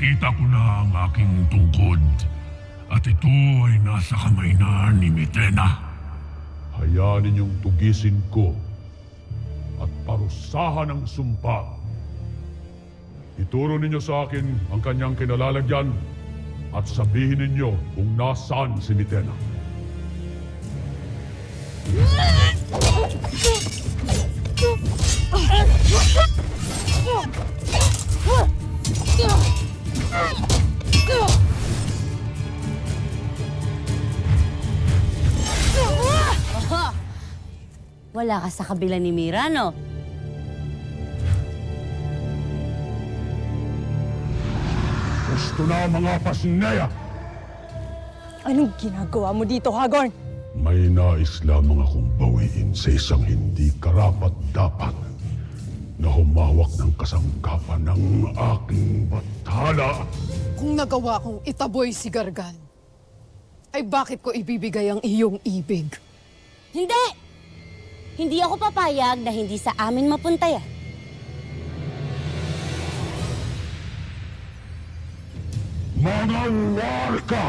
Nakita ko na ang aking tungkod. At ito ay nasa kamay na ni Mitena. Hayaan ninyong tugisin ko at parusahan ang sumpa. Ituro ninyo sa akin ang kanyang kinalalagyan at sabihin ninyo kung nasaan si Mitena. Wala ka sa kabila ni Mira, no? Gusto na mga pasneya! Anong ginagawa mo dito, Hagorn? May nais lamang akong bawiin sa isang hindi karapat-dapat na humawak ng kasangkapan ng aking bathala. Kung nagawa kong itaboy si Gargan, ay bakit ko ibibigay ang iyong ibig? Hindi! Hindi ako papayag na hindi sa amin mapunta yan. Mga warka!